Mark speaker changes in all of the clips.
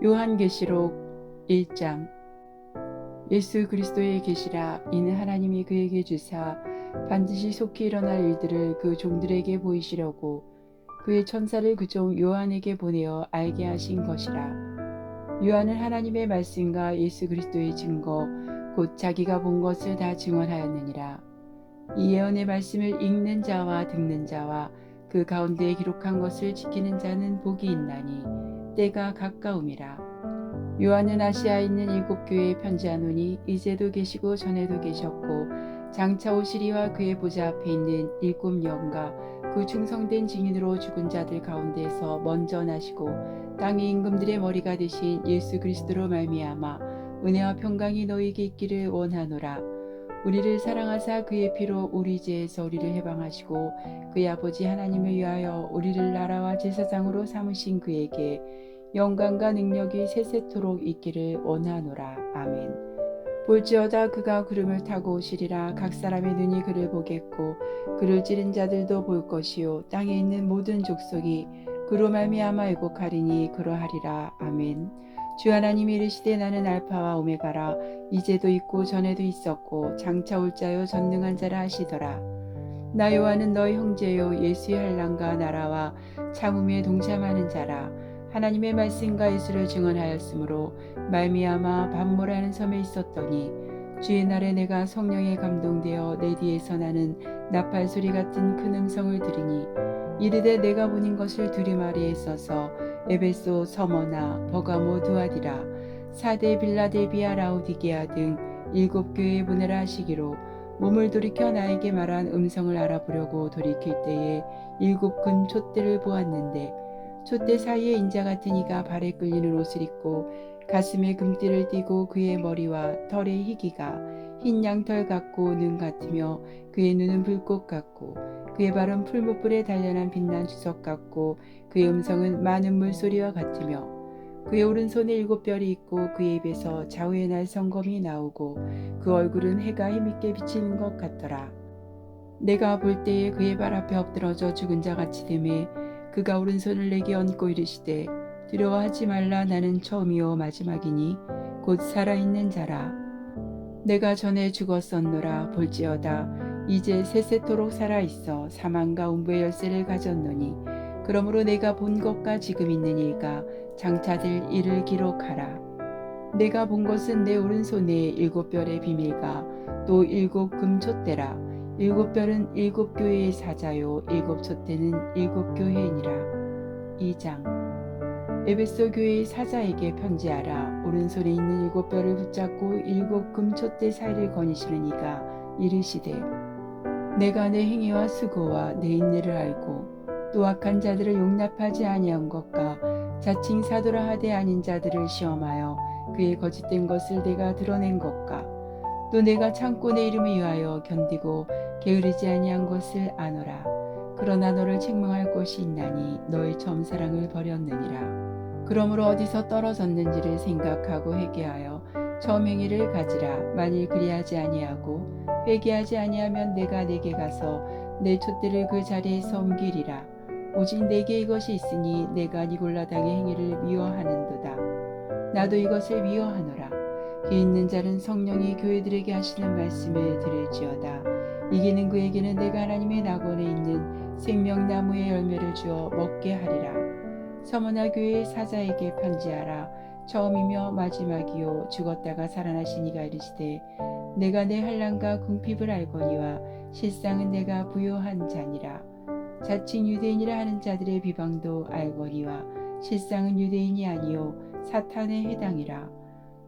Speaker 1: 요한계시록 1장. 예수 그리스도의 계시라. 이는 하나님이 그에게 주사 반드시 속히 일어날 일들을 그 종들에게 보이시려고 그의 천사를 그 종 요한에게 보내어 알게 하신 것이라. 요한은 하나님의 말씀과 예수 그리스도의 증거 곧 자기가 본 것을 다 증언하였느니라. 이 예언의 말씀을 읽는 자와 듣는 자와 그 가운데에 기록한 것을 지키는 자는 복이 있나니 때가 가까움이라. 요한은 아시아에 있는 7교회에 편지하노니 이제도 계시고 전에도 계셨고 장차 오시리와 그의 보좌 앞에 있는 7영과 그 충성된 증인으로 죽은 자들 가운데에서 먼저 나시고 땅의 임금들의 머리가 되신 예수 그리스도로 말미암아 은혜와 평강이 너희에게 있기를 원하노라. 우리를 사랑하사 그의 피로 우리 죄에서 우리를 해방하시고 그의 아버지 하나님을 위하여 우리를 나라와 제사장으로 삼으신 그에게 영광과 능력이 세세토록 있기를 원하노라. 아멘. 볼지어다 그가 구름을 타고 오시리라. 각 사람의 눈이 그를 보겠고 그를 찌른 자들도 볼 것이요 땅에 있는 모든 족속이 그로 말미암아 애곡하리니 그러하리라. 아멘. 주 하나님이 이르시되 나는 알파와 오메가라. 이제도 있고 전에도 있었고 장차 올 자요 전능한 자라 하시더라. 나 요한은 너희 형제요 예수의 한랑과 나라와 참음에 동참하는 자라. 하나님의 말씀과 예수를 증언하였으므로 말미암아 밤모라는 섬에 있었더니 주의 날에 내가 성령에 감동되어 내 뒤에서 나는 나팔 소리 같은 큰 음성을 들으니 이르되 내가 보는 것을 두루마리에 써서 에베소, 서머나, 버가모, 두아디라, 사대, 빌라델비아, 라오디게아 등 7교회에 보내라 하시기로 몸을 돌이켜 나에게 말한 음성을 알아보려고 돌이킬 때에 7큰 촛대를 보았는데 촛대 사이에 인자 같은 이가 발에 끌리는 옷을 입고 가슴에 금띠를 띠고 그의 머리와 털의 희기가 흰 양털 같고 눈 같으며 그의 눈은 불꽃 같고 그의 발은 풀무불에 단련한 빛난 주석 같고 그의 음성은 많은 물소리와 같으며 그의 오른손에 7별이 있고 그의 입에서 좌우의 날 성검이 나오고 그 얼굴은 해가 힘있게 비치는 것 같더라. 내가 볼 때에 그의 발 앞에 엎드러져 죽은 자같이 되매 그가 오른손을 내게 얹고 이르시되 두려워하지 말라. 나는 처음이요 마지막이니 곧 살아있는 자라. 내가 전에 죽었었노라. 볼지어다 이제 세세토록 살아있어 사망과 음부의 열쇠를 가졌노니 그러므로 내가 본 것과 지금 있는 일과 장차 될 일을 기록하라. 내가 본 것은 내 오른손에 7별의 비밀과 또 7금촛대라. 7별은 7교회의 사자요 7촛대는 7교회이니라. 2장. 에베소 교회의 사자에게 편지하라. 오른손에 있는 7별을 붙잡고 7금촛대 사이를 거니시는 이가 이르시되 내가 내 행위와 수고와 내 인내를 알고 또 악한 자들을 용납하지 아니한 것과 자칭 사도라 하되 아닌 자들을 시험하여 그의 거짓된 것을 내가 드러낸 것과 또 내가 참고 내 이름을 위하여 견디고 게으르지 아니한 것을 아노라. 그러나 너를 책망할 것이 있나니 너의 처음 사랑을 버렸느니라. 그러므로 어디서 떨어졌는지를 생각하고 회개하여 처음 행위를 가지라. 만일 그리하지 아니하고 회개하지 아니하면 내가 내게 가서 내 촛대를 그 자리에서 옮기리라. 오직 내게 이것이 있으니 내가 니골라 당의 행위를 미워하는도다. 나도 이것을 미워하노라. 기 있는 자는 성령이 교회들에게 하시는 말씀을 들을지어다. 이기는 그에게는 내가 하나님의 낙원에 있는 생명나무의 열매를 주어 먹게 하리라. 서머나 교회의 사자에게 편지하라. 처음이며 마지막이요 죽었다가 살아나신 이가 이르시되 내가 내 환난과 궁핍을 알거니와 실상은 내가 부요한 자니라. 자칭 유대인이라 하는 자들의 비방도 알거니와 실상은 유대인이 아니요 사탄의 해당이라.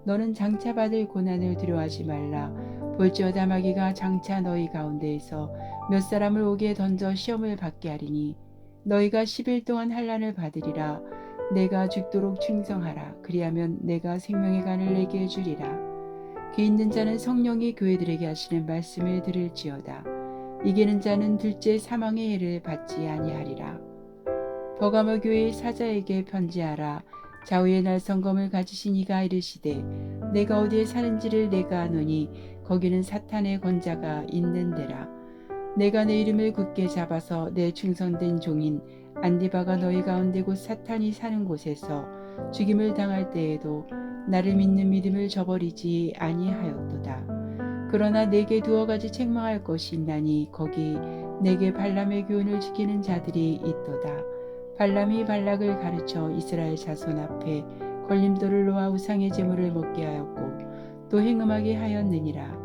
Speaker 1: 너는 장차 받을 고난을 두려워하지 말라. 볼지어다 마귀가 장차 너희 가운데에서 몇 사람을 옥에 던져 시험을 받게 하리니 너희가 10일 동안 환난을 받으리라. 내가 죽도록 충성하라. 그리하면 내가 생명의 간을 내게 주리라. 기 있는 자는 성령이 교회들에게 하시는 말씀을 들을지어다. 이기는 자는 둘째 사망의 해를 받지 아니하리라. 버가모 교회의 사자에게 편지하라. 좌우의 날 성검을 가지신 이가 이르시되 내가 어디에 사는지를 내가 아노니 거기는 사탄의 권자가 있는 데라. 내가 내 이름을 굳게 잡아서 내 충성된 종인 안디바가 너희 가운데 곧 사탄이 사는 곳에서 죽임을 당할 때에도 나를 믿는 믿음을 저버리지 아니하였도다. 그러나 내게 두어 가지 책망할 것이 있나니 거기 내게 발람의 교훈을 지키는 자들이 있도다. 발람이 발락을 가르쳐 이스라엘 자손 앞에 걸림돌을 놓아 우상의 제물을 먹게 하였고 또 행음하게 하였느니라.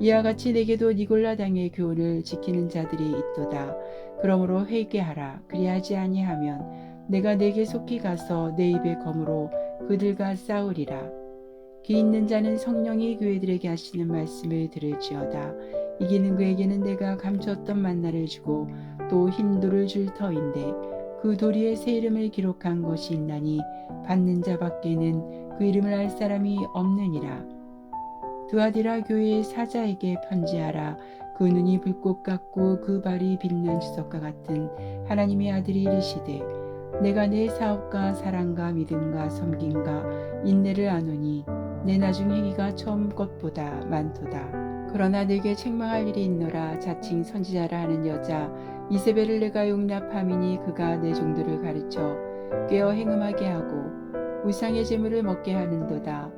Speaker 1: 이와 같이 내게도 니골라 당의 교훈을 지키는 자들이 있도다. 그러므로 회개하라. 그리하지 아니하면 내가 내게 속히 가서 내 입의 검으로 그들과 싸우리라. 기 있는 자는 성령이 교회들에게 하시는 말씀을 들을지어다. 이기는 그에게는 내가 감추었던 만나를 주고 또 흰 돌을 줄 터인데 그 도리에 새 이름을 기록한 것이 있나니 받는 자 밖에는 그 이름을 알 사람이 없느니라. 두아디라 교회의 사자에게 편지하라. 그 눈이 불꽃 같고 그 발이 빛난 주석과 같은 하나님의 아들이 이르시되 내가 내 사업과 사랑과 믿음과 섬김과 인내를 아노니 내 나중 행위가 처음 것보다 많도다. 그러나 내게 책망할 일이 있노라. 자칭 선지자라 하는 여자 이세벨을 내가 용납함이니 그가 내 종들을 가르쳐 꾀어 행음하게 하고 우상의 제물을 먹게 하는도다.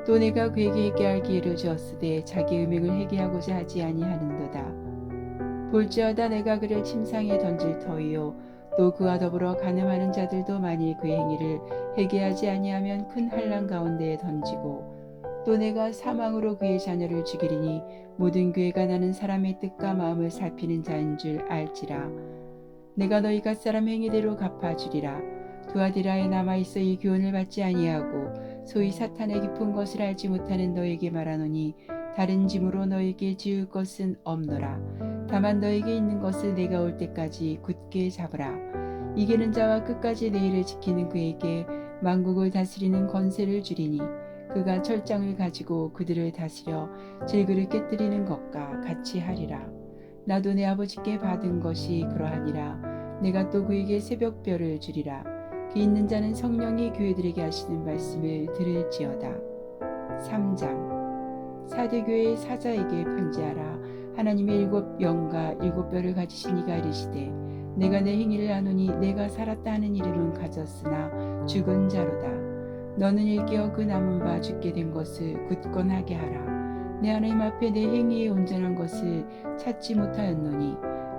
Speaker 1: 또 내가 그에게 회개할 기회를 주었으되 자기 음행을 회개하고자 하지 아니하는도다. 볼지어다 내가 그를 침상에 던질 터이요 또 그와 더불어 간음하는 자들도 만일 그의 행위를 회개하지 아니하면 큰 환난 가운데에 던지고 또 내가 사망으로 그의 자녀를 죽이리니 모든 교회가 나는 사람의 뜻과 마음을 살피는 자인 줄 알지라. 내가 너희 갓 사람 행위대로 갚아주리라. 두아디라에 남아있어 이 교훈을 받지 아니하고 소위 사탄의 깊은 것을 알지 못하는 너에게 말하노니 다른 짐으로 너에게 지을 것은 없노라. 다만 너에게 있는 것을 내가 올 때까지 굳게 잡으라. 이기는 자와 끝까지 내 일을 지키는 그에게 만국을 다스리는 권세를 주리니 그가 철장을 가지고 그들을 다스려 질그를 깨뜨리는 것과 같이 하리라. 나도 내 아버지께 받은 것이 그러하니라. 내가 또 그에게 새벽별을 주리라. 기 있는 자는 성령이 교회들에게 하시는 말씀을 들을지어다. 3장 사대교회의 사자에게 편지하라. 하나님의 7영과 7뼈를 가지신 이가 이르시되 내가 내 행위를 아노니 내가 살았다 하는 이름은 가졌으나 죽은 자로다. 너는 일깨어 그 남은 바 죽게 된 것을 굳건하게 하라. 내 하나님 앞에 내 행위의 온전한 것을 찾지 못하였노니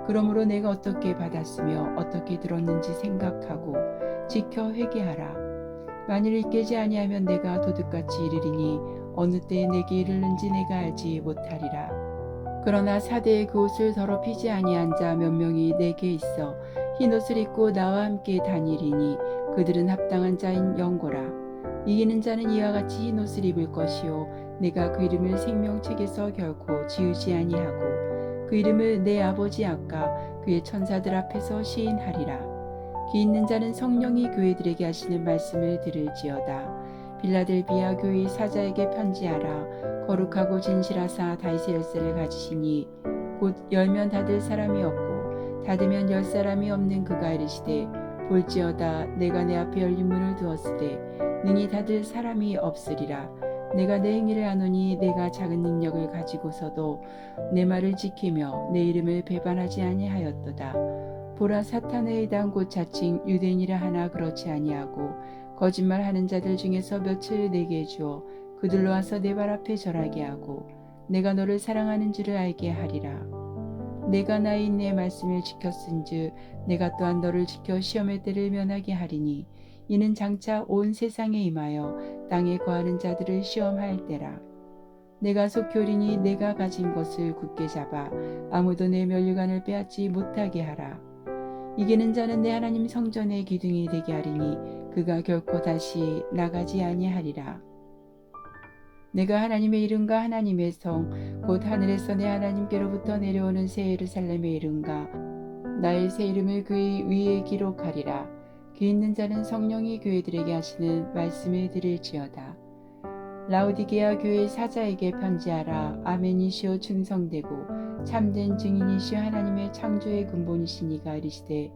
Speaker 1: 그러므로 내가 어떻게 받았으며 어떻게 들었는지 생각하고 지켜 회개하라. 만일 일깨지 아니하면 내가 도둑같이 이르리니 어느 때에 내게 이르는지 내가 알지 못하리라. 그러나 사대의 그 옷을 더럽히지 아니한 자 몇 명이 내게 있어 흰 옷을 입고 나와 함께 다니리니 그들은 합당한 자인 영고라. 이기는 자는 이와 같이 흰 옷을 입을 것이요 내가 그 이름을 생명책에서 결코 지우지 아니하고 그 이름을 내 아버지 아까 그의 천사들 앞에서 시인하리라. 기 있는 자는 성령이 교회들에게 하시는 말씀을 들을지어다. 빌라델비아 교회의 사자에게 편지하라. 거룩하고 진실하사 다윗의 열쇠를 가지시니 곧 열면 닫을 사람이 없고 닫으면 열 사람이 없는 그가 이르시되 볼지어다 내가 내 앞에 열린 문을 두었으되 능히 닫을 사람이 없으리라. 내가 내 행위를 아노니 내가 작은 능력을 가지고서도 내 말을 지키며 내 이름을 배반하지 아니하였도다. 보라 사탄의 해당 곧 자칭 유대인이라 하나 그렇지 아니하고 거짓말하는 자들 중에서 몇을 내게 주어 그들로 와서 내 발 앞에 절하게 하고 내가 너를 사랑하는 줄을 알게 하리라. 내가 나의 내 말씀을 지켰은즉 내가 또한 너를 지켜 시험의 때를 면하게 하리니 이는 장차 온 세상에 임하여 땅에 거하는 자들을 시험할 때라. 내가 속히 오리니 내가 가진 것을 굳게 잡아 아무도 내 면류관을 빼앗지 못하게 하라. 이기는 자는 내 하나님 성전의 기둥이 되게 하리니 그가 결코 다시 나가지 아니하리라. 내가 하나님의 이름과 하나님의 성 곧 하늘에서 내 하나님께로부터 내려오는 새 예루살렘의 이름과 나의 새 이름을 그의 위에 기록하리라. 귀 있는 자는 성령이 교회들에게 하시는 말씀을 들을지어다. 라오디게아 교회 사자에게 편지하라. 아멘이시오 충성되고 참된 증인이시오 하나님의 창조의 근본이시니가 이르시되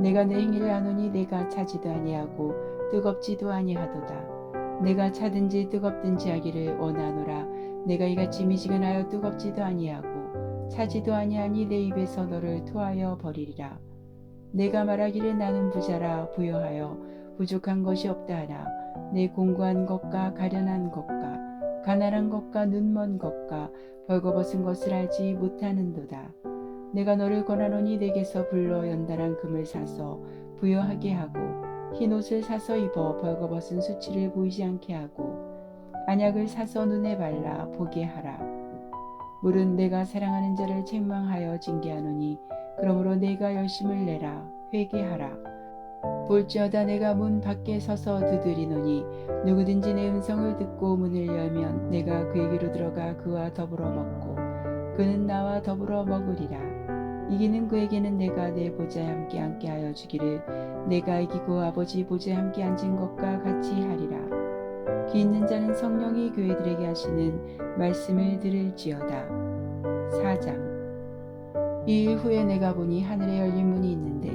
Speaker 1: 내가 내 행위를 아노니 내가 차지도 아니하고 뜨겁지도 아니하도다. 내가 차든지 뜨겁든지 하기를 원하노라. 내가 이같이 미지근하여 뜨겁지도 아니하고 차지도 아니하니 내 입에서 너를 토하여 버리리라. 내가 말하기를 나는 부자라 부여하여 부족한 것이 없다 하나 내 공고한 것과 가련한 것과 가난한 것과 눈먼 것과 벌거벗은 것을 알지 못하는도다. 내가 너를 권하노니 내게서 불러 연단한 금을 사서 부여하게 하고 흰옷을 사서 입어 벌거벗은 수치를 보이지 않게 하고 안약을 사서 눈에 발라 보게 하라. 물은 내가 사랑하는 자를 책망하여 징계하노니 그러므로 내가 열심을 내라 회개하라. 볼지어다 내가 문 밖에 서서 두드리노니 누구든지 내 음성을 듣고 문을 열면 내가 그에게로 들어가 그와 더불어 먹고 그는 나와 더불어 먹으리라. 이기는 그에게는 내가 내 보좌에 함께 앉게 하여 주기를 내가 이기고 아버지 보좌에 함께 앉은 것과 같이 하리라. 귀 있는 자는 성령이 교회들에게 하시는 말씀을 들을지어다. 4장. 이 일 후에 내가 보니 하늘에 열린 문이 있는데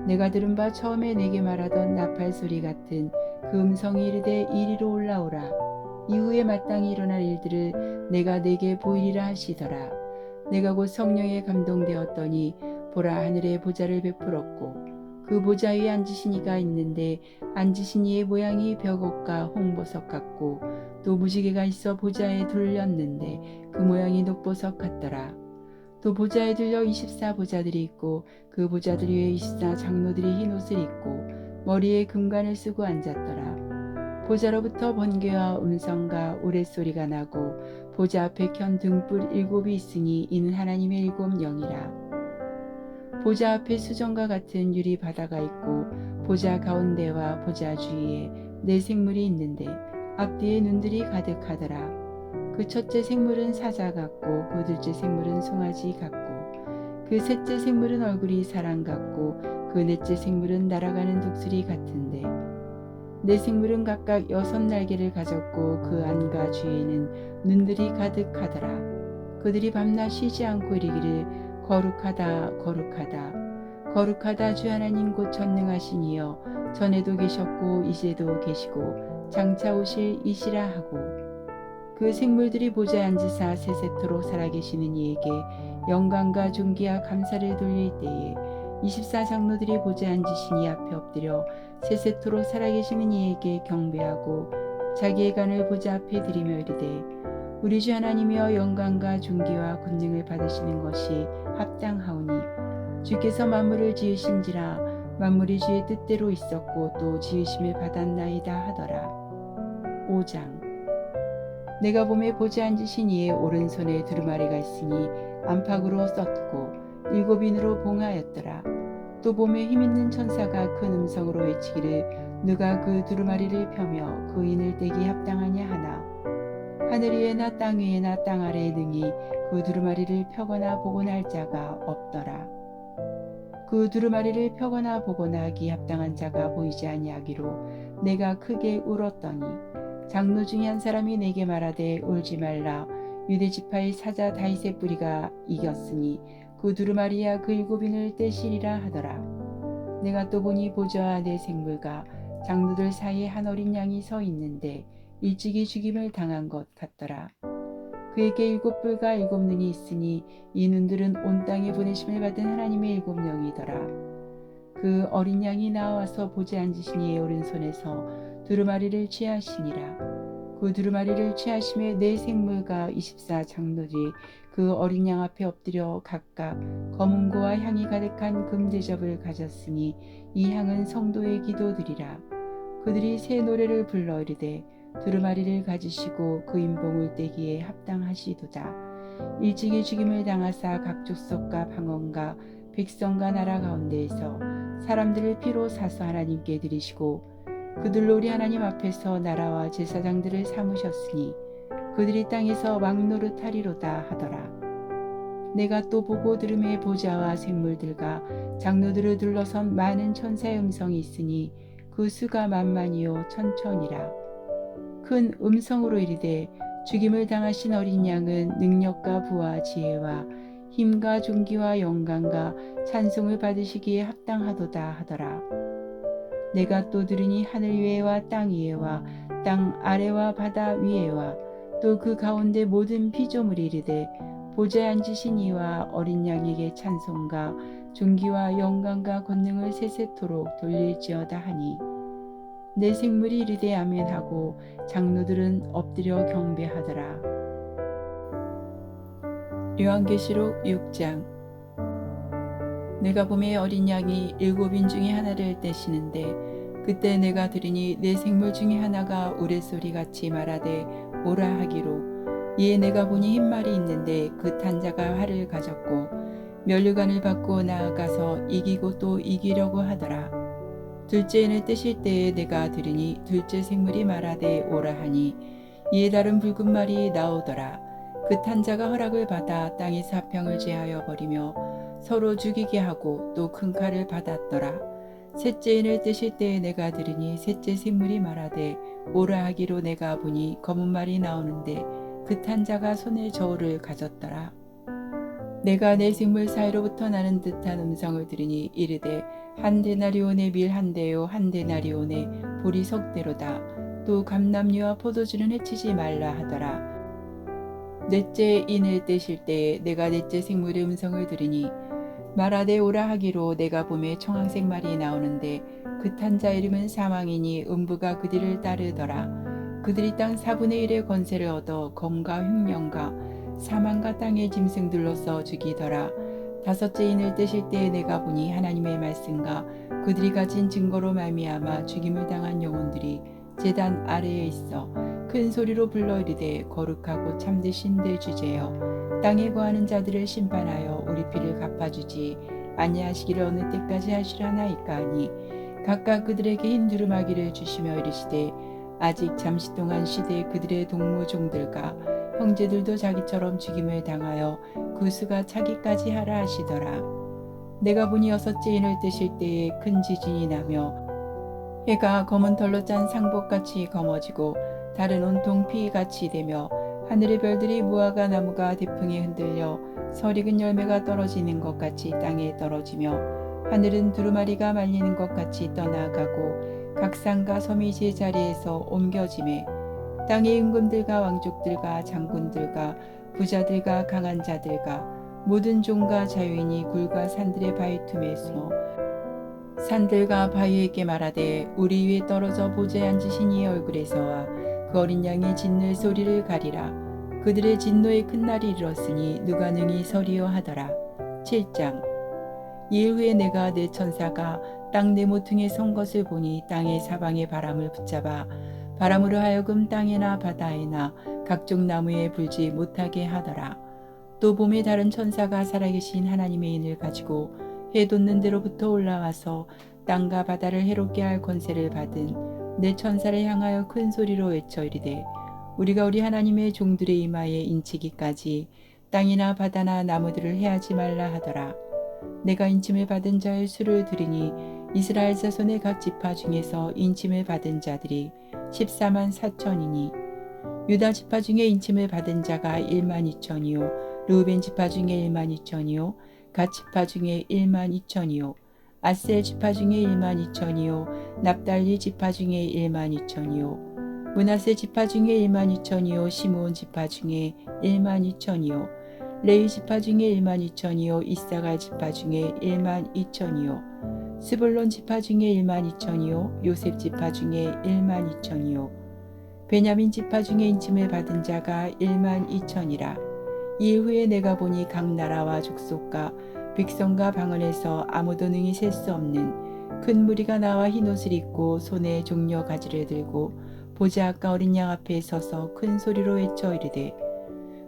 Speaker 1: 내가 들은 바 처음에 내게 말하던 나팔 소리 같은 그 음성이 이르되 이리로 올라오라. 이후에 마땅히 일어날 일들을 내가 내게 보이리라 하시더라. 내가 곧 성령에 감동되었더니 보라 하늘에 보좌를 베풀었고 그 보좌 위에 앉으신 이가 있는데 앉으신 이의 모양이 벽옷과 홍보석 같고 또 무지개가 있어 보좌에 둘렸는데 그 모양이 녹보석 같더라. 또 보좌에 들려 24보좌들이 있고 그 보좌들 위에 24장로들이 흰옷을 입고 머리에 금관을 쓰고 앉았더라. 보좌로부터 번개와 음성과 우레소리가 나고 보좌 앞에 켠 등불 7이 있으니 이는 하나님의 7 영이라. 보좌 앞에 수정과 같은 유리 바다가 있고 보좌 가운데와 보좌 주위에 4 생물이 있는데 앞뒤에 눈들이 가득하더라. 그 첫째 생물은 사자 같고 그 둘째 생물은 송아지 같고 그 셋째 생물은 얼굴이 사람 같고 그 넷째 생물은 날아가는 독수리 같은데 4 생물은 각각 6 날개를 가졌고 그 안과 주위에는 눈들이 가득하더라. 그들이 밤낮 쉬지 않고 이르기를 거룩하다 거룩하다 거룩하다 주 하나님 곧 전능하신 이여 전에도 계셨고 이제도 계시고 장차 오실 이시라 하고 그 생물들이 보좌에 앉으사 세세토록 살아계시는 이에게 영광과 존귀와 감사를 돌릴 때에 24장로들이 보좌에 앉으신 이 앞에 엎드려 세세토록 살아계시는 이에게 경배하고 자기의 간을 보좌 앞에 드리며 이르되 우리 주 하나님이여 영광과 존귀와 권능을 받으시는 것이 합당하오니 주께서 만물을 지으신지라 만물이 주의 뜻대로 있었고 또 지으심을 받았나이다 하더라. 5장. 내가 보매 보좌에 앉으신 이의 오른손에 두루마리가 있으니 안팎으로 썼고 7인으로 봉하였더라. 또 보매 힘있는 천사가 큰 음성으로 외치기를 누가 그 두루마리를 펴며 그 인을 떼기 합당하냐 하나 하늘 위에나 땅 위에나 땅 아래에 능히 그 두루마리를 펴거나 보거나 할 자가 없더라. 그 두루마리를 펴거나 보거나 하기 합당한 자가 보이지 아니하기로 내가 크게 울었더니 장로 중에 한 사람이 내게 말하되 울지 말라 유대 지파의 사자 다윗의 뿌리가 이겼으니 그 두루마리야 그 7인을 떼시리라 하더라. 내가 또 보니 보좌와 4 생물과 장로들 사이에 한 어린 양이 서 있는데 일찍이 죽임을 당한 것 같더라. 그에게 7뿔과 7눈이 있으니 이 눈들은 온 땅에 보내심을 받은 하나님의 7 영이더라. 그 어린 양이 나와서 보좌에 앉으신 이의 오른손에서 두루마리를 취하시니라. 그 두루마리를 취하심에 4 생물과 24장로들이 그 어린 양 앞에 엎드려 각각 검은고와 향이 가득한 금대접을 가졌으니 이 향은 성도의 기도들이라. 그들이 새 노래를 불러 이르되 두루마리를 가지시고 그 인봉을 떼기에 합당하시도다. 일찍이 죽임을 당하사 각 족속과 방언과 백성과 나라 가운데에서 사람들을 피로 사서 하나님께 드리시고 그들로 우리 하나님 앞에서 나라와 제사장들을 삼으셨으니 그들이 땅에서 왕 노릇하리로다 하더라. 내가 또 보고 들음에 보좌와 생물들과 장로들을 둘러선 많은 천사의 음성이 있으니 그 수가 만만이요 천천이라. 큰 음성으로 이르되 죽임을 당하신 어린 양은 능력과 부와 지혜와 힘과 존귀와 영광과 찬송을 받으시기에 합당하도다 하더라. 내가 또 들으니 하늘 위에와 땅 위에와 땅 아래와 바다 위에와 또 그 가운데 모든 피조물이 이르되 보좌에 앉으신 이와 어린 양에게 찬송과 존귀와 영광과 권능을 세세토록 돌릴지어다 하니 내 생물이 이르되 아멘하고 장로들은 엎드려 경배하더라. 요한계시록 6장. 내가 봄에 어린 양이 7인 중에 하나를 떼시는데 그때 내가 들으니 내 생물 중에 하나가 우레소리같이 말하되 오라 하기로, 이에 내가 보니 흰말이 있는데 그 탄 자가 활을 가졌고 면류관을 받고 나아가서 이기고 또 이기려고 하더라. 둘째 인을 떼실 때에 내가 들으니 둘째 생물이 말하되 오라 하니, 이에 다른 붉은 말이 나오더라. 그 탄 자가 허락을 받아 땅의 사평을 제하여 버리며 서로 죽이게 하고 또 큰 칼을 받았더라. 셋째 인을 떼실 때에 내가 들으니 셋째 생물이 말하되 오라 하기로 내가 보니 검은 말이 나오는데 그 탄 자가 손에 저울을 가졌더라. 내가 내 생물 사이로부터 나는 듯한 음성을 들으니 이르되 한 데나리온의 밀 한 대요 한 데나리온의 보리 석대로다. 또 감람류와 포도주는 해치지 말라 하더라. 넷째 인을 떼실 때에 내가 넷째 생물의 음성을 들으니 말하되 오라 하기로 내가 봄에 청황색 말이 나오는데 그 탄 자 이름은 사망이니 음부가 그들을 따르더라. 그들이 땅 4분의 1의 권세를 얻어 검과 흉년과 사망과 땅의 짐승들로서 죽이더라. 다섯째 인을 떼실 때에 내가 보니 하나님의 말씀과 그들이 가진 증거로 말미암아 죽임을 당한 영혼들이 제단 아래에 있어 큰 소리로 불러 이르되 거룩하고 참되신 대주제여, 땅에 거하는 자들을 심판하여 우리 피를 갚아주지 아니하시기를 어느 때까지 하시려나이까 하니, 각각 그들에게 흰 두루마기를 주시며 이르시되 아직 잠시 동안 시대 그들의 동무종들과 형제들도 자기처럼 죽임을 당하여 그 수가 차기까지 하라 하시더라. 내가 보니 여섯째 인을 떼실 때에 큰 지진이 나며 해가 검은 털로 짠 상복같이 검어지고 달은 온통 피같이 되며 하늘의 별들이 무화과 나무가 대풍에 흔들려 설익은 열매가 떨어지는 것 같이 땅에 떨어지며 하늘은 두루마리가 말리는 것 같이 떠나가고 각 산과 섬이 제자리에서 옮겨지매 땅의 임금들과 왕족들과 장군들과 부자들과 강한 자들과 모든 종과 자유인이 굴과 산들의 바위 틈에 숨어 산들과 바위에게 말하되 우리 위에 떨어져 보좌에 앉으신 이의 얼굴에서와 그 어린 양의 짖는 소리를 가리라. 그들의 진노의 큰 날이 이르렀으니 누가 능히 서리요 하더라. 7장. 이일 후에 내가 내 천사가 땅 네 모퉁이에 선 것을 보니 땅의 사방의 바람을 붙잡아 바람으로 하여금 땅에나 바다에나 각종 나무에 불지 못하게 하더라. 또 봄에 다른 천사가 살아계신 하나님의 인을 가지고 해 돋는 데로부터 올라와서 땅과 바다를 해롭게 할 권세를 받은 내 천사를 향하여 큰 소리로 외쳐 이르되 우리가 우리 하나님의 종들의 이마에 인치기까지 땅이나 바다나 나무들을 해하지 말라 하더라. 내가 인침을 받은 자의 수를 들으니 이스라엘 자손의 각 지파 중에서 인침을 받은 자들이 14만 4천이니 유다 지파 중에 인침을 받은 자가 1만 2천이요 르우벤 지파 중에 1만 2천이요 갓 지파 중에 1만 2천이요 아셀 지파 중에 1만 2천이요 납달리 지파 중에 1만 2천이요 므낫세 지파 중에 1만 2천이요 시므온 지파 중에 1만 2천이요 레위 지파 중에 1만 2천이요 이사갈 지파 중에 1만 2천이요 스불론 지파 중에 1만 2천이요 요셉 지파 중에 1만 2천이요 베냐민 지파 중에 인침을 받은 자가 1만 2천이라. 이일 후에 내가 보니 각 나라와 족속과 백성과 방언에서 아무도 능히 셀 수 없는 큰 무리가 나와 흰옷을 입고 손에 종려 가지를 들고 보좌 아까 어린 양 앞에 서서 큰 소리로 외쳐 이르되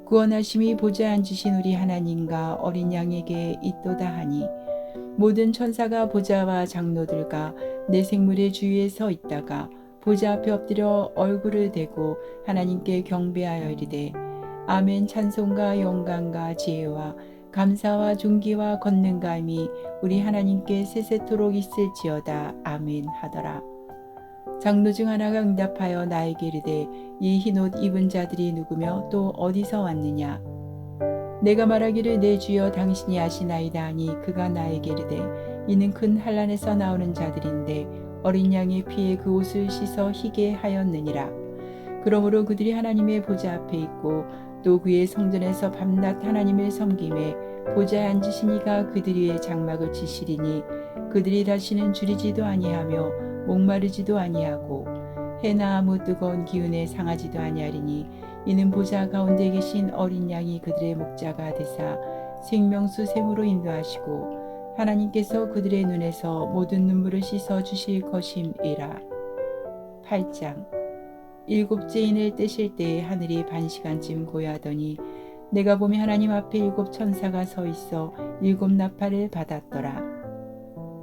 Speaker 1: 구원하심이 보좌에 앉으신 우리 하나님과 어린 양에게 있도다 하니, 모든 천사가 보좌와 장로들과 내 생물의 주위에 서 있다가 보좌 앞에 엎드려 얼굴을 대고 하나님께 경배하여 이르되 아멘. 찬송과 영광과 지혜와 감사와 존귀와 권능감이 우리 하나님께 세세토록 있을지어다. 아멘 하더라. 장로 중 하나가 응답하여 나에게 이르되 이 흰옷 입은 자들이 누구며 또 어디서 왔느냐. 내가 말하기를 내 주여 당신이 아시나이다 하니 그가 나에게 이르되 이는 큰 환난에서 나오는 자들인데 어린 양의 피에 그 옷을 씻어 희게 하였느니라. 그러므로 그들이 하나님의 보좌 앞에 있고 또 그의 성전에서 밤낮 하나님을 섬김에 보좌에 앉으신 이가 그들 위에 장막을 치시리니 그들이 다시는 줄이지도 아니하며 목마르지도 아니하고 해나 아무 뜨거운 기운에 상하지도 아니하리니 이는 보좌 가운데 계신 어린 양이 그들의 목자가 되사 생명수 샘으로 인도하시고 하나님께서 그들의 눈에서 모든 눈물을 씻어 주실 것임이라. 8장. 일곱째 인을 떼실 때에 하늘이 반시간쯤 고요하더니 내가 보매 하나님 앞에 일곱 천사가 서 있어 일곱 나팔을 받았더라.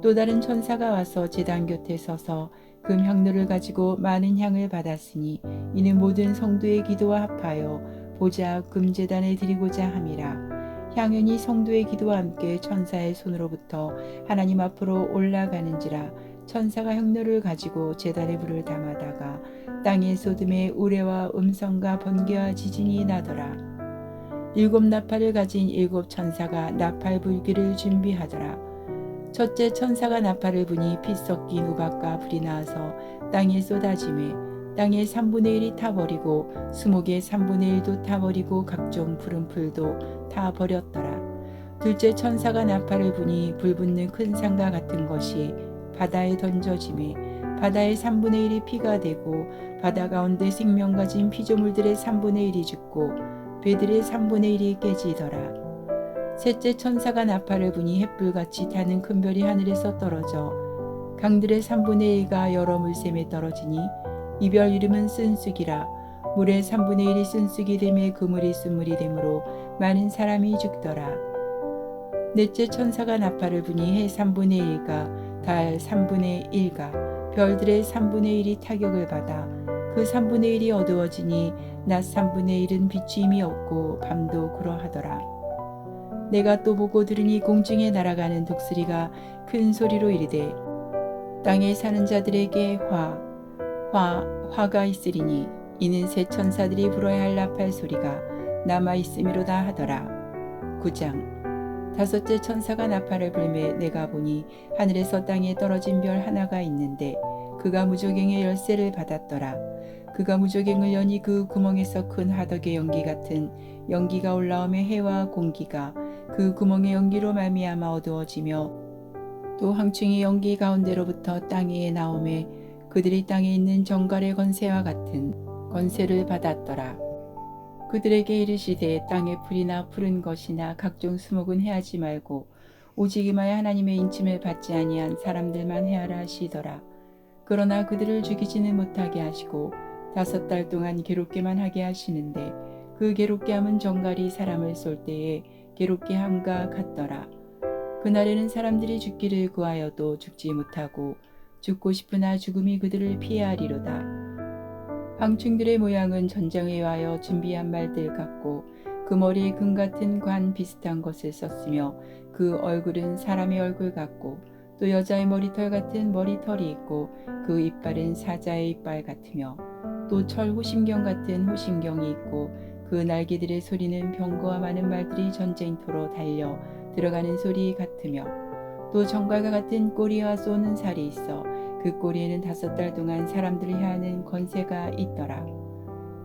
Speaker 1: 또 다른 천사가 와서 제단 곁에 서서 금 향로를 가지고 많은 향을 받았으니 이는 모든 성도의 기도와 합하여 보좌 금제단에 드리고자 함이라. 향연이 성도의 기도와 함께 천사의 손으로부터 하나님 앞으로 올라가는지라. 천사가 향로를 가지고 제단에 불을 담아다가 땅에 쏟음에 우레와 음성과 번개와 지진이 나더라. 일곱 나팔을 가진 일곱 천사가 나팔 불기를 준비하더라. 첫째 천사가 나팔을 부니 피 섞인 우박과 불이 나와서 땅에 쏟아지매 땅의 3분의 1이 타버리고 수목의 3분의 1도 타버리고 각종 푸른 풀도 타버렸더라. 둘째 천사가 나팔을 부니 불 붙는 큰 산과 같은 것이 바다에 던져지매 바다의 3분의 1이 피가 되고 바다 가운데 생명 가진 피조물들의 3분의 1이 죽고 배들의 3분의 1이 깨지더라. 셋째 천사가 나팔을 부니 햇불같이 타는 큰 별이 하늘에서 떨어져 강들의 3분의 1가 여러 물샘에 떨어지니 이 별 이름은 쓴쑥이라. 물의 3분의 1이 쓴쑥이 되매 그물이 쓴물이 되므로 많은 사람이 죽더라. 넷째 천사가 나팔을 부니 해 3분의 1가 달 3분의 1가 별들의 3분의 1이 타격을 받아 그 3분의 1이 어두워지니 낮 3분의 1은 비추임이 없고 밤도 그러하더라. 내가 또 보고 들으니 공중에 날아가는 독수리가 큰 소리로 이르되 땅에 사는 자들에게 화가 있으리니 이는 새 천사들이 불어야 할 나팔 소리가 남아 있음이로다 하더라. 9장. 다섯째 천사가 나팔을 불매 내가 보니 하늘에서 땅에 떨어진 별 하나가 있는데 그가 무저갱의 열쇠를 받았더라. 그가 무저갱을 여니 그 구멍에서 큰 하덕의 연기 같은 연기가 올라오며 해와 공기가 그 구멍의 연기로 말미암아 어두워지며 또 황충이 연기 가운데로부터 땅에 나오매 그들이 땅에 있는 정갈의 권세와 같은 권세를 받았더라. 그들에게 이르시되 땅에 풀이나 푸른 것이나 각종 수목은 해하지 말고 오직 임하여 하나님의 인침을 받지 아니한 사람들만 해하라 하시더라. 그러나 그들을 죽이지는 못하게 하시고 5달 동안 괴롭게만 하게 하시는데 그 괴롭게 함은 정갈이 사람을 쏠 때에 괴롭게 함과 같더라. 그날에는 사람들이 죽기를 구하여도 죽지 못하고 죽고 싶으나 죽음이 그들을 피하리로다. 황충들의 모양은 전쟁에 위하여 준비한 말들 같고 그 머리에 금 같은 관 비슷한 것을 썼으며 그 얼굴은 사람의 얼굴 같고 또 여자의 머리털 같은 머리털이 있고 그 이빨은 사자의 이빨 같으며 또 철 호심경 같은 호심경이 있고 그 날개들의 소리는 병거와 많은 말들이 전쟁터로 달려 들어가는 소리 같으며 또 정갈과 같은 꼬리와 쏘는 살이 있어 그 꼬리에는 5달 동안 사람들을 해하는 권세가 있더라.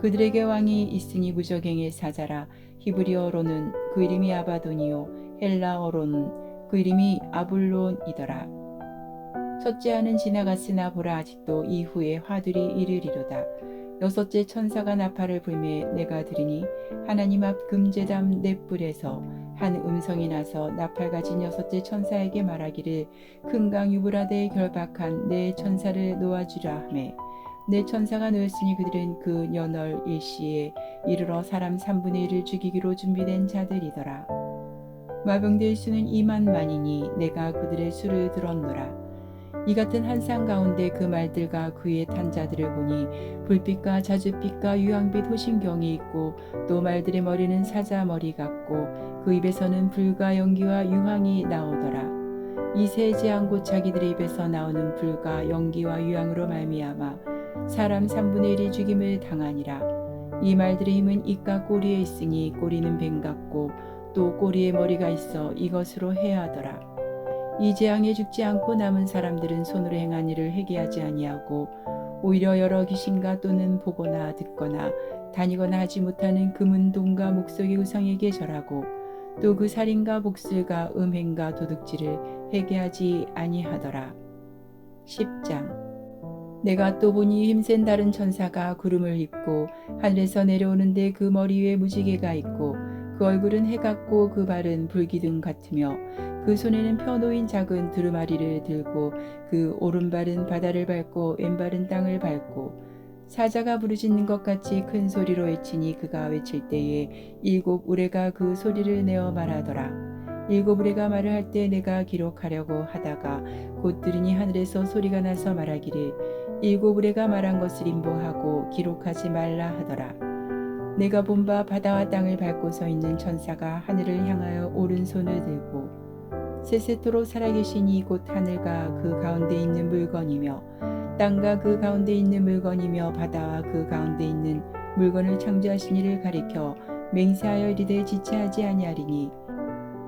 Speaker 1: 그들에게 왕이 있으니 무저갱의 사자라. 히브리어로는 그 이름이 아바돈이요 헬라어로는 그 이름이 아불론이더라. 첫째 하는 지나갔으나 보라 아직도 이후에 화들이 이르리로다. 여섯째 천사가 나팔을 불매 내가 들으니 하나님 앞 금제단 넷불에서 한 음성이 나서 나팔 가진 여섯째 천사에게 말하기를 큰 강 유브라데에 결박한 네 천사를 놓아주라 하매 네 천사가 놓였으니 그들은 그 연월 일시에 이르러 사람 3분의 1을 죽이기로 준비된 자들이더라. 마병될 수는 2만만이니 내가 그들의 수를 들었노라. 이 같은 한상 가운데 그 말들과 그의 탄 자들을 보니 불빛과 자줏빛과 유황빛 호심경이 있고 또 말들의 머리는 사자 머리 같고 그 입에서는 불과 연기와 유황이 나오더라. 이 세 재앙곧 자기들의 입에서 나오는 불과 연기와 유황으로 말미암아 사람 3분의 1이 죽임을 당하니라. 이 말들의 힘은 입과 꼬리에 있으니 꼬리는 뱀 같고 또 꼬리에 머리가 있어 이것으로 해하더라. 이 재앙에 죽지 않고 남은 사람들은 손으로 행한 일을 회개하지 아니하고 오히려 여러 귀신과 또는 보거나 듣거나 다니거나 하지 못하는 금은동과 목석의 우상에게 절하고 또 그 살인과 복술과 음행과 도둑질을 회개하지 아니하더라. 10장. 내가 또 보니 힘센 다른 천사가 구름을 입고 하늘에서 내려오는데 그 머리 위에 무지개가 있고 그 얼굴은 해 같고 그 발은 불기둥 같으며 그 손에는 펴놓인 작은 두루마리를 들고 그 오른발은 바다를 밟고 왼발은 땅을 밟고 사자가 부르짖는 것 같이 큰 소리로 외치니 그가 외칠 때에 일곱 우레가 그 소리를 내어 말하더라. 일곱 우레가 말을 할 때 내가 기록하려고 하다가 곧 들으니 하늘에서 소리가 나서 말하기를 일곱 우레가 말한 것을 인보하고 기록하지 말라 하더라. 내가 본 바 바다와 땅을 밟고 서 있는 천사가 하늘을 향하여 오른손을 들고 세세토록 살아계시니 곧 하늘과 그 가운데 있는 물건이며 땅과 그 가운데 있는 물건이며 바다와 그 가운데 있는 물건을 창조하신 이를 가리켜 맹세하여 이르되 지체하지 아니하리니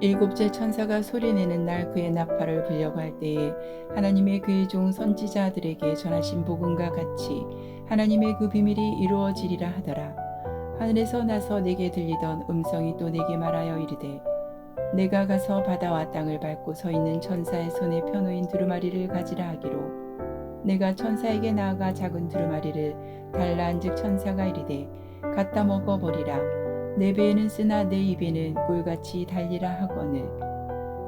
Speaker 1: 일곱째 천사가 소리내는 날 그의 나팔을 불려고 할 때에 하나님의 그의 종 선지자들에게 전하신 복음과 같이 하나님의 그 비밀이 이루어지리라 하더라. 하늘에서 나서 내게 들리던 음성이 또 내게 말하여 이르되 내가 가서 바다와 땅을 밟고 서 있는 천사의 손에 펴놓인 두루마리를 가지라 하기로 내가 천사에게 나아가 작은 두루마리를 달라 한즉 천사가 이르되 갖다 먹어버리라. 내 배에는 쓰나 내 입에는 꿀같이 달리라 하거늘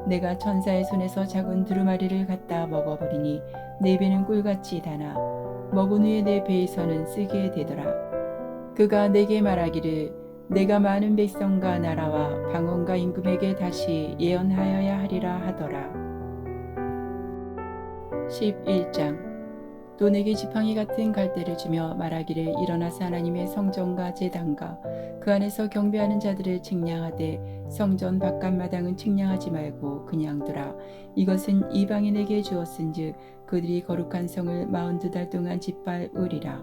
Speaker 1: 내가 천사의 손에서 작은 두루마리를 갖다 먹어버리니 내 배는 꿀같이 다나 먹은 후에 내 배에서는 쓰게 되더라. 그가 내게 말하기를 내가 많은 백성과 나라와 방언과 임금에게 다시 예언하여야 하리라 하더라. 11장 또 내게 지팡이 같은 갈대를 주며 말하기를 일어나서 하나님의 성전과 제단과 그 안에서 경배하는 자들을 측량하되 성전 바깥마당은 측량하지 말고 그냥 두라. 이것은 이방인에게 주었은즉 그들이 거룩한 성을 42달 동안 짓밟으리라.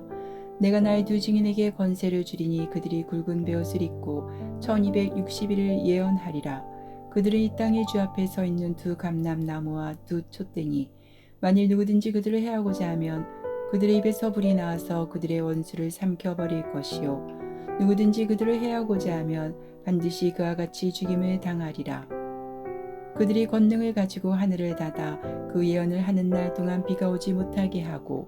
Speaker 1: 내가 나의 두 증인에게 권세를 주리니 그들이 굵은 베옷을 입고 1260일을 예언하리라. 그들은 이 땅의 주 앞에 서 있는 두 감람나무와 두 촛대니 만일 누구든지 그들을 해하고자 하면 그들의 입에서 불이 나와서 그들의 원수를 삼켜버릴 것이요 누구든지 그들을 해하고자 하면 반드시 그와 같이 죽임을 당하리라. 그들이 권능을 가지고 하늘을 닫아 그 예언을 하는 날 동안 비가 오지 못하게 하고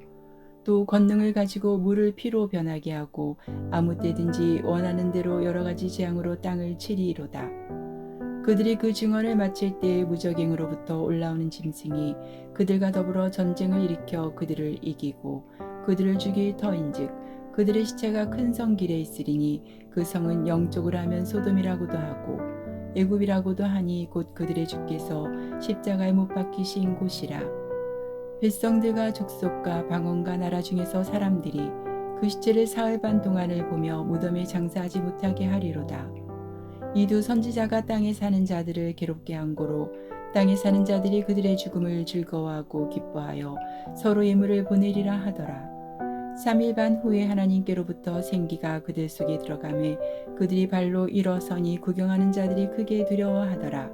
Speaker 1: 또 권능을 가지고 물을 피로 변하게 하고 아무 때든지 원하는 대로 여러 가지 재앙으로 땅을 치리이로다. 그들이 그 증언을 마칠 때에 무적행으로부터 올라오는 짐승이 그들과 더불어 전쟁을 일으켜 그들을 이기고 그들을 죽일 터인즉 그들의 시체가 큰 성 길에 있으리니 그 성은 영적으로 하면 소돔이라고도 하고 애굽이라고도 하니 곧 그들의 주께서 십자가에 못 박히신 곳이라. 백성들과 족속과 방언과 나라 중에서 사람들이 그 시체를 사흘 반 동안을 보며 무덤에 장사하지 못하게 하리로다. 이 두 선지자가 땅에 사는 자들을 괴롭게 한 고로 땅에 사는 자들이 그들의 죽음을 즐거워하고 기뻐하여 서로 예물을 보내리라 하더라. 3일 반 후에 하나님께로부터 생기가 그들 속에 들어가매 그들이 발로 일어서니 구경하는 자들이 크게 두려워하더라.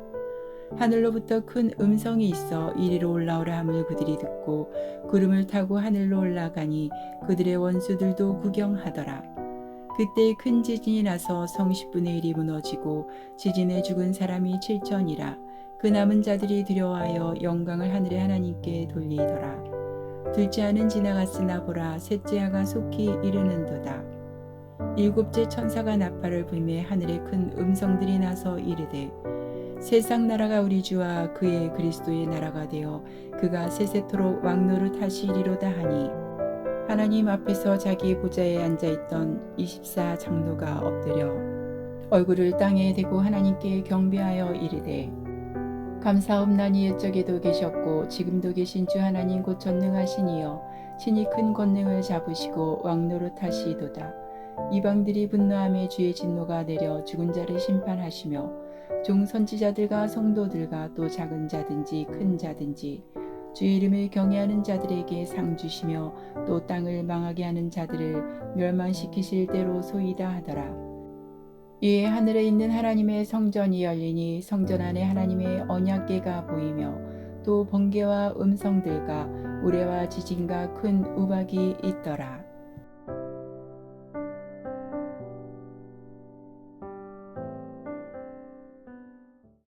Speaker 1: 하늘로부터 큰 음성이 있어 이리로 올라오라 함을 그들이 듣고 구름을 타고 하늘로 올라가니 그들의 원수들도 구경하더라. 그때 큰 지진이 나서 성 10분의 1이 무너지고 지진에 죽은 사람이 7천이라. 그 남은 자들이 두려워하여 영광을 하늘의 하나님께 돌리더라. 둘째 해는 지나갔으나 보라 셋째 해가 속히 이르는도다. 일곱째 천사가 나팔을 불매 하늘에 큰 음성들이 나서 이르되 세상 나라가 우리 주와 그의 그리스도의 나라가 되어 그가 세세토록 왕노릇 하시리로다 하니 하나님 앞에서 자기 보좌에 앉아있던 24 장로가 엎드려 얼굴을 땅에 대고 하나님께 경배하여 이르되 감사옵나니 옛적에도 계셨고 지금도 계신 주 하나님 곧 전능하신 이여 친히 큰 권능을 잡으시고 왕노릇 하시도다. 이방들이 분노함에 주의 진노가 내려 죽은 자를 심판하시며 종 선지자들과 성도들과 또 작은 자든지 큰 자든지 주의 이름을 경외하는 자들에게 상 주시며 또 땅을 망하게 하는 자들을 멸망시키실 대로 소이다 하더라. 이에 하늘에 있는 하나님의 성전이 열리니 성전 안에 하나님의 언약궤가 보이며 또 번개와 음성들과 우레와 지진과 큰 우박이 있더라.